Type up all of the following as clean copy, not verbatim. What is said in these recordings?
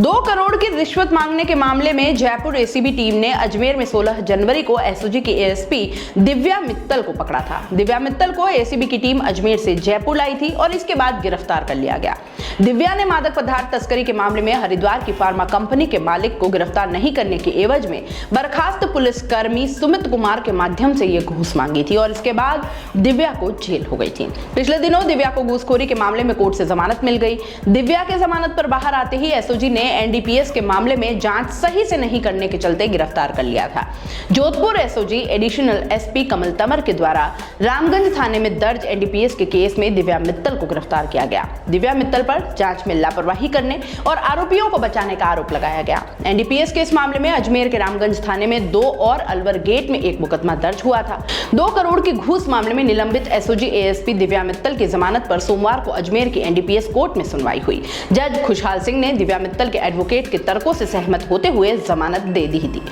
2 करोड़ की रिश्वत मांगने के मामले में जयपुर एसीबी टीम ने अजमेर में 16 जनवरी को एसओजी की एएसपी दिव्या मित्तल को पकड़ा था। दिव्या मित्तल को एसीबी की टीम अजमेर से जयपुर लाई थी और इसके बाद गिरफ्तार कर लिया गया। दिव्या ने मादक पदार्थ तस्करी के मामले में हरिद्वार की फार्मा कंपनी के मालिक को गिरफ्तार नहीं करने के एवज में बर्खास्त पुलिसकर्मी सुमित कुमार के माध्यम से ये घूस मांगी थी और इसके बाद दिव्या को जेल हो गई थी। पिछले दिनों दिव्या को घूसखोरी के मामले में कोर्ट से जमानत मिल गई। दिव्या के जमानत पर बाहर आते ही एसओजी ने एनडीपीएस के मामले में जांच सही से नहीं करने के चलते गिरफ्तार कर लिया था। जोधपुर एसओजी एडिशनल एसपी कमल तंवर के द्वारा रामगंज थाने में दर्ज एनडीपीएस के केस में दिव्या मित्तल को गिरफ्तार किया गया। दिव्या मित्तल पर जांच में लापरवाही करने और आरोपियों को बचाने का आरोप लगाया गया। एनडीपीएस के इस मामले में अजमेर के रामगंज थाने में 2 और अलवर गेट में 1 मुकदमा दर्ज हुआ था। 2 करोड़ की घूस मामले में निलंबित एसओजी एएसपी दिव्या मित्तल की जमानत पर सोमवार को अजमेर की एनडीपीएस कोर्ट में सुनवाई हुई। जज खुशहाल सिंह ने दिव्या मित्तल के एडवोकेट के तर्कों से सहमत होते हुए जमानत दे दी थी।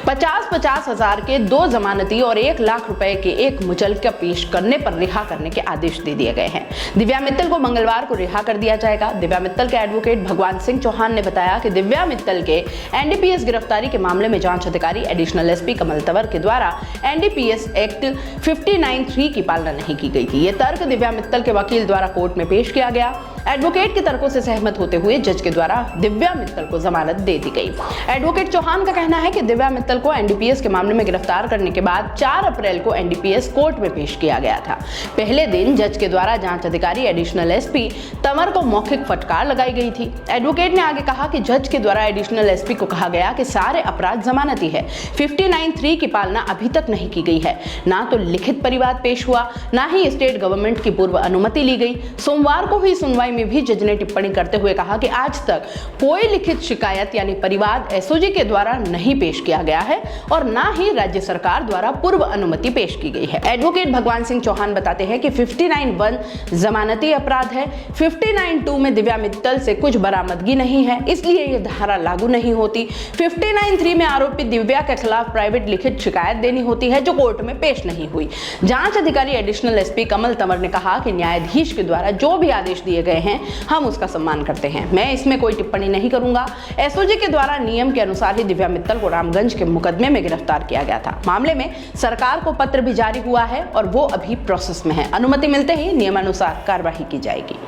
50-50 हजार के 2 जमानती और 1 लाख रुपए के 1 मुचलका पेश करने पर रिहा करने के आदेश दे दिए गए हैं। दिव्या मित्तल को मंगलवार को रिहा कर दिया जाएगा। दिव्या मित्तल के एडवोकेट भगवान सिंह चौहान ने बताया कि दिव्या मित्तल के एनडीपीएस गिरफ्तारी के मामले में जांच अधिकारी एडिशनल एसपी कमल तंवर के द्वारा एनडीपीएस एक्ट 59(3) की पालना नहीं की गई थी। ये तर्क दिव्या मित्तल के वकील द्वारा कोर्ट में पेश किया गया। एडवोकेट के तर्कों से सहमत होते हुए जज के द्वारा दिव्या मित्तल को जमानत दे दी गई। एडवोकेट चौहान का कहना है कि दिव्या मित्तल को एनडीपीएस के मामले में गिरफ्तार करने के बाद 4 अप्रैल को एनडीपीएस कोर्ट में पेश किया गया था। पहले दिन जज के द्वारा जांच अधिकारी एडिशनल एसपी तंवर को मौखिक फटकार लगाई गई थी। एडवोकेट ने आगे कहा कि जज के द्वारा एडिशनल एसपी को कहा गया कि सारे अपराध जमानती है। 59(3) की पालना अभी तक नहीं की गई है। ना तो लिखित परिवाद पेश हुआ, ना ही स्टेट गवर्नमेंट की पूर्व अनुमति ली गई। सोमवार को हुई सुनवाई में भी जज ने टिप्पणी करते हुए कहा कि आज तक कोई लिखित शिकायत यानी परिवाद एसओजी के द्वारा नहीं पेश किया गया है और ना ही राज्य सरकार द्वारा पूर्व अनुमति पेश की गई है। एडवोकेट भगवान सिंह चौहान बताते हैं कि 59(1) जमानती अपराध है। 59(2) में दिव्या मित्तल से कुछ बरामदगी नहीं है, इसलिए यह धारा लागू नहीं होती। 59(3) में आरोपी दिव्या के खिलाफ प्राइवेट लिखित शिकायत देनी होती है जो कोर्ट में पेश नहीं हुई। जांच अधिकारी एडिशनल एसपी कमल तंवर ने कहा कि न्यायाधीश के द्वारा जो भी आदेश दिए गए हैं हम उसका सम्मान करते हैं। मैं इसमें कोई टिप्पणी नहीं करूंगा। एसओजी के द्वारा नियम के अनुसार ही दिव्या मित्तल को रामगंज के मुकदमे में गिरफ्तार किया गया था। मामले में सरकार को पत्र भी जारी हुआ है और वो अभी प्रोसेस में है। अनुमति मिलते ही नियमानुसार कार्रवाई की जाएगी।